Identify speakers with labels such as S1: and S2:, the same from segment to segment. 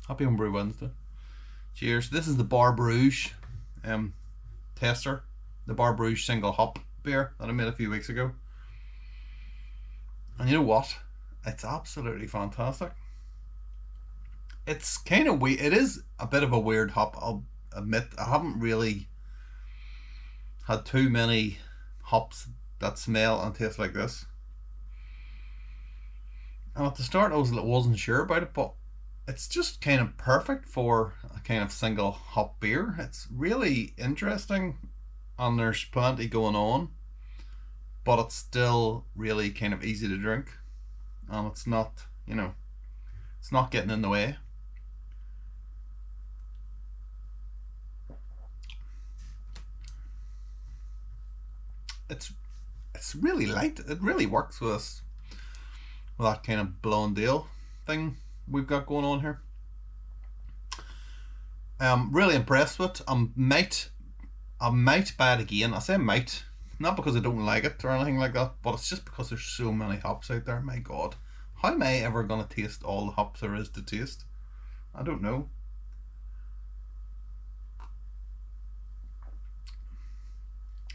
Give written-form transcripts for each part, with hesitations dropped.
S1: Happy Homebrew Wednesday. Cheers. This is the Bar Bruges tester. The Bar Bruges single hop beer that I made a few weeks ago. And you know what? It's absolutely fantastic. It's kind of weird. It is a bit of a weird hop, I'll admit. I haven't really had too many hops that smell and taste like this. And at the start I wasn't sure about it, but it's just kind of perfect for a kind of single hop beer. It's really interesting and there's plenty going on, but it's still really kind of easy to drink and it's not, it's not getting in the way. It's it's really light. It really works with us with that kind of blonde ale thing we've got going on here. I'm really impressed with it. I might buy it again. I say might, not because I don't like it or anything like that, but it's just because there's so many hops out there. My God, how am I ever gonna taste all the hops there is to taste? I don't know.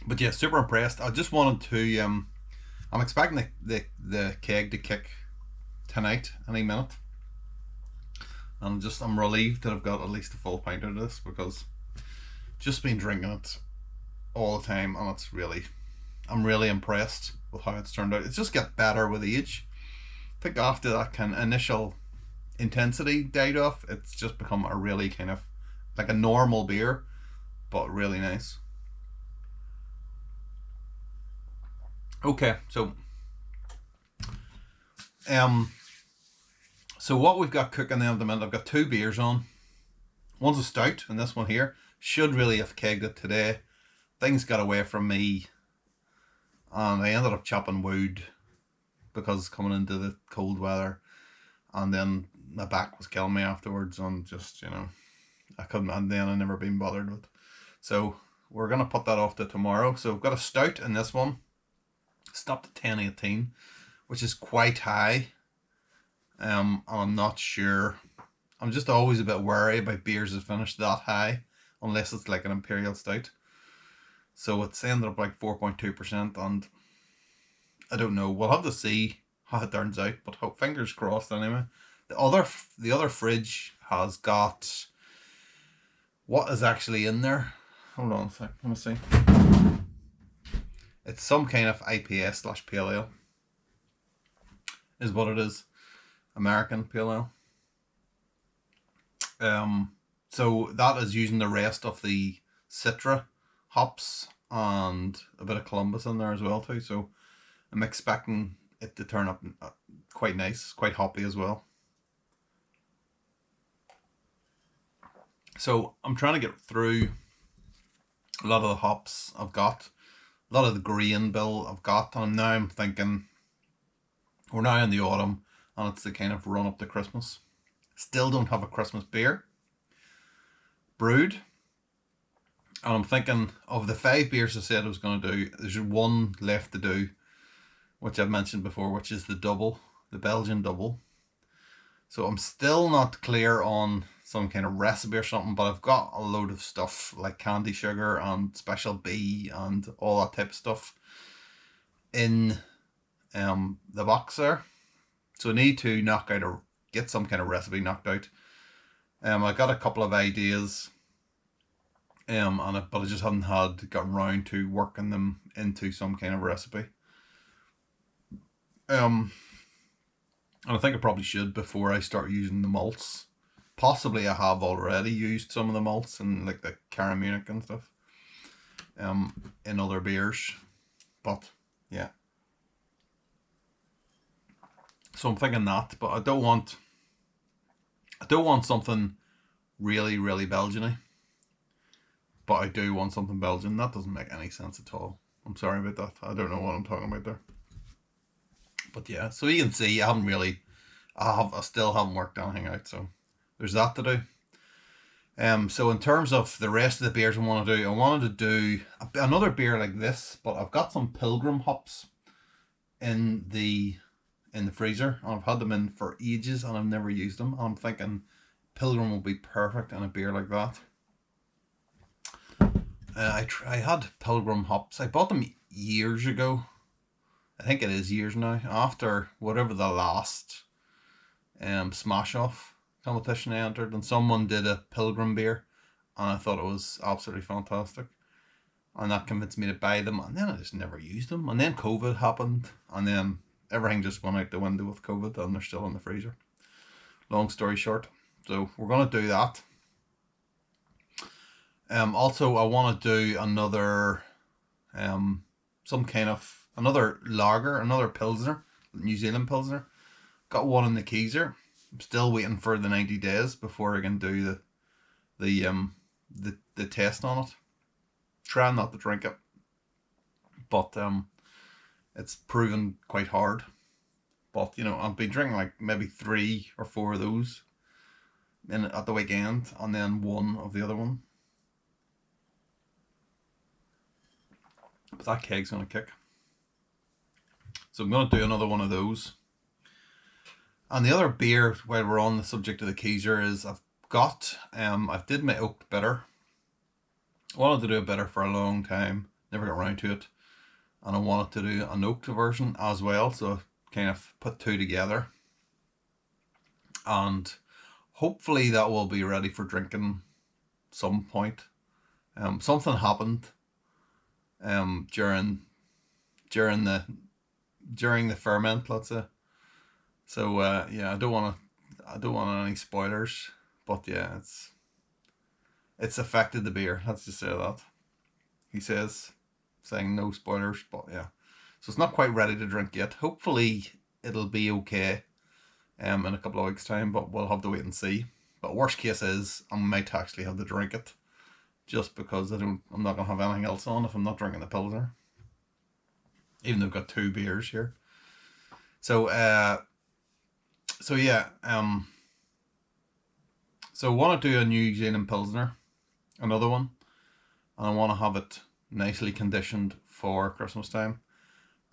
S1: But yeah, super impressed. I just wanted to. I'm expecting the keg to kick tonight, any minute. I'm relieved that I've got at least a full pint of this because just been drinking it all the time and I'm really impressed with how it's turned out. It's just got better with age. I think after that kind of initial intensity died off, it's just become a really kind of like a normal beer, but really nice. Okay, um so what we've got cooking now at the minute, I've got two beers on. One's a stout, and this one here should really have kegged it today. Things got away from me, and I ended up chopping wood because coming into the cold weather, and then my back was killing me afterwards, and just I couldn't, and then I never been bothered with. So we're gonna put that off to tomorrow. So I've got a stout in this one, stopped at 10.18, which is quite high. I'm not sure. I'm just always a bit wary about beers that finish that high, unless it's like an imperial stout. So it's ended up like 4.2%, and I don't know. We'll have to see how it turns out, but hope fingers crossed anyway. The other fridge has got what is actually in there. Hold on a sec. Let me see. It's some kind of IPA/pale ale, is what it is. American pale ale. So that is using the rest of the Citra hops and a bit of Columbus in there as well too. So I'm expecting it to turn up quite nice, quite hoppy as well. So I'm trying to get through a lot of the hops I've got, a lot of the grain bill I've got, and now I'm thinking we're now in the autumn and it's the kind of run up to Christmas. Still don't have a Christmas beer brewed. And I'm thinking of the 5 beers I said I was going to do, there's one left to do, which I've mentioned before, which is the double, the Belgian double. So I'm still not clear on some kind of recipe or something, but I've got a load of stuff like candy sugar and special B and all that type of stuff in the box there. So I need to knock out or get some kind of recipe knocked out. I got a couple of ideas, on it, but I just haven't gotten around to working them into some kind of recipe. And I think I probably should before I start using the malts. Possibly I have already used some of the malts in like the Caramunic and stuff, in other beers, but yeah. So I'm thinking that, but I don't want something really, really Belgian-y. But I do want something Belgian. That doesn't make any sense at all. I'm sorry about that. I don't know what I'm talking about there. But yeah, so you can see I still haven't worked anything out, so there's that to do. So in terms of the rest of the beers I wanted to do another beer like this, but I've got some Pilgrim hops in the freezer, and I've had them in for ages and I've never used them. And I'm thinking Pilgrim will be perfect in a beer like that. I had Pilgrim hops. I bought them years ago. I think it is years now. After whatever the last Smash Off competition I entered, and someone did a Pilgrim beer, and I thought it was absolutely fantastic. And that convinced me to buy them, and then I just never used them. And then COVID happened, and then everything just went out the window with COVID, and they're still in the freezer. Long story short, so we're gonna do that. Also, I want to do another, some kind of another lager, another pilsner, New Zealand pilsner. Got one in the Keyser. I'm still waiting for the 90 days before I can do the test on it. Try not to drink it, but it's proven quite hard. But you know, I've been drinking like maybe 3 or 4 of those at the weekend, and then one of the other one. But that keg's gonna kick, so I'm gonna do another one of those. And the other beer, while we're on the subject of the Keyser, is I did my oak bitter. I wanted to do a bitter for a long time, never got around to it, and I wanted to do an oaked version as well, so I kind of put 2 together, and hopefully that will be ready for drinking some point. Something happened during the ferment, let's say. So yeah, I don't want any spoilers, but yeah, it's affected the beer. Let's just say that. He says, saying no spoilers, but yeah. So it's not quite ready to drink yet. Hopefully it'll be okay in a couple of weeks' time, but we'll have to wait and see. But worst case is I might actually have to drink it, just because I'm not gonna have anything else on if I'm not drinking the Pilsner. Even though I've got 2 beers here. So yeah, so I want to do a New Zealand Pilsner, another one, and I want to have it nicely conditioned for Christmas time.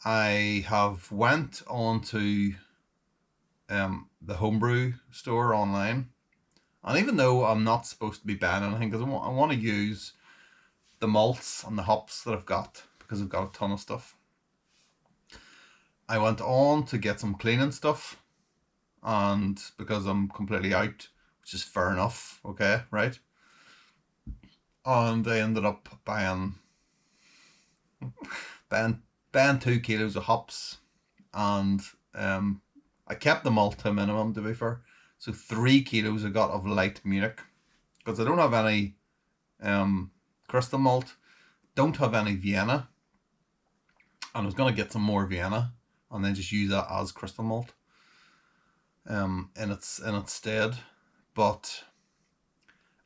S1: I have went on to the homebrew store online, and even though I'm not supposed to be buying anything, because I want to use the malts and the hops that I've got, because I've got a ton of stuff, I went on to get some cleaning stuff, and because I'm completely out, which is fair enough, okay, right? And I ended up buying 2 kilos of hops, and I kept the malt to a minimum, to be fair. So 3 kilos I got of light Munich, because I don't have any crystal malt, don't have any Vienna, and I was gonna get some more Vienna and then just use that as crystal malt in its stead, but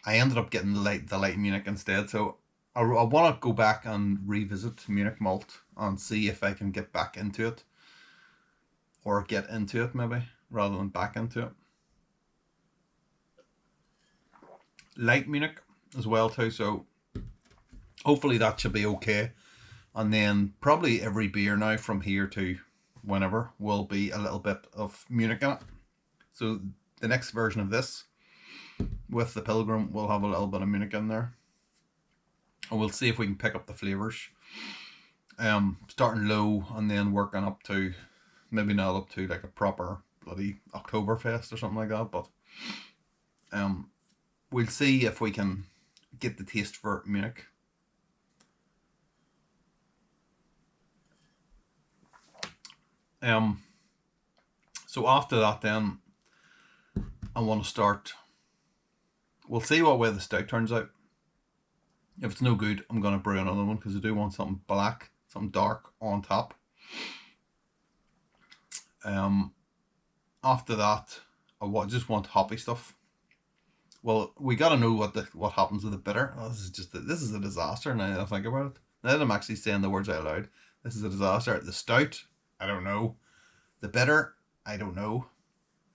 S1: I ended up getting the light Munich instead. So I want to go back and revisit Munich malt and see if I can get back into it, or get into it maybe rather than back into it. Light Munich as well too, so hopefully that should be okay. And then probably every beer now from here to whenever will be a little bit of Munich in it. So the next version of this with the Pilgrim will have a little bit of Munich in there, and we'll see if we can pick up the flavours. Starting low and then working up to, maybe not up to like a proper bloody Oktoberfest or something like that, but we'll see if we can get the taste for Munich. So after that then I want to start, we'll see what way the stout turns out. If it's no good, I'm going to brew another one, because I do want something black, something dark on top. After that, I just want hoppy stuff. Well, we got to know what happens with the bitter. Oh, this is a disaster now that I think about it. Now that I'm actually saying the words out loud, this is a disaster. The stout, I don't know. The bitter, I don't know.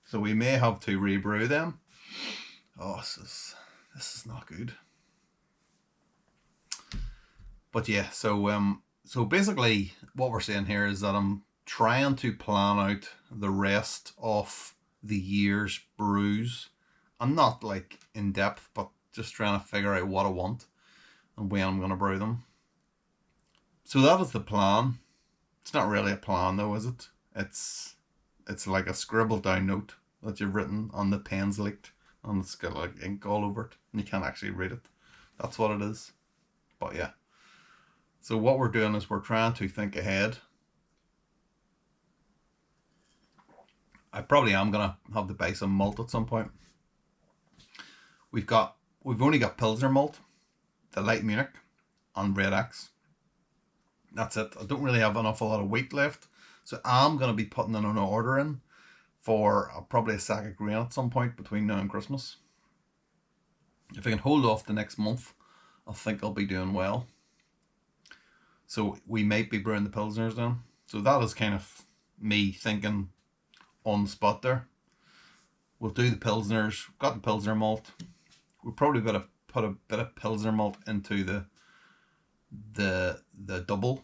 S1: So we may have to rebrew them. Oh, this is not good. But yeah, so basically what we're saying here is that I'm trying to plan out the rest of the year's brews I'm not like in depth, but just trying to figure out what I want and when I'm going to brew them. So that is the plan. It's not really a plan though, is it? It's like a scribbled down note that you've written on the pen's leaked and it's got like ink all over it and you can't actually read it. That's what it is. But yeah. So what we're doing is we're trying to think ahead. I probably am gonna have to buy some malt at some point. We've only got Pilsner malt, the light Munich, and Red X. That's it. I don't really have an awful lot of wheat left, so I'm gonna be putting an order in for probably a sack of grain at some point between now and Christmas. If I can hold off the next month, I think I'll be doing well. So we might be brewing the Pilsners then. So that is kind of me thinking on the spot there. We'll do the Pilsners. Got the Pilsner malt. We'll probably got to put a bit of Pilsner malt into the double.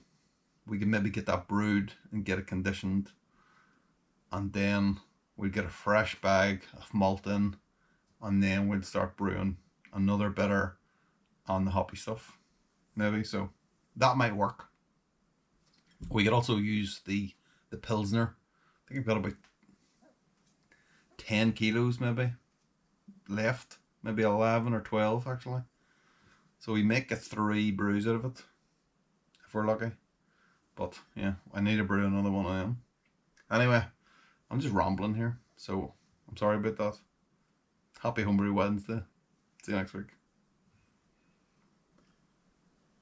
S1: We can maybe get that brewed and get it conditioned, and then we'll get a fresh bag of malt in, and then we'll start brewing another bitter on the hoppy stuff, maybe. So that might work. We could also use the Pilsner. I think I've got about 10 kilos maybe left, maybe 11 or 12 actually. So we might get 3 brews out of it if we're lucky. But yeah, I need to brew another one of them. Anyway, I'm just rambling here, so I'm sorry about that. Happy Homebrew Wednesday. See you next week.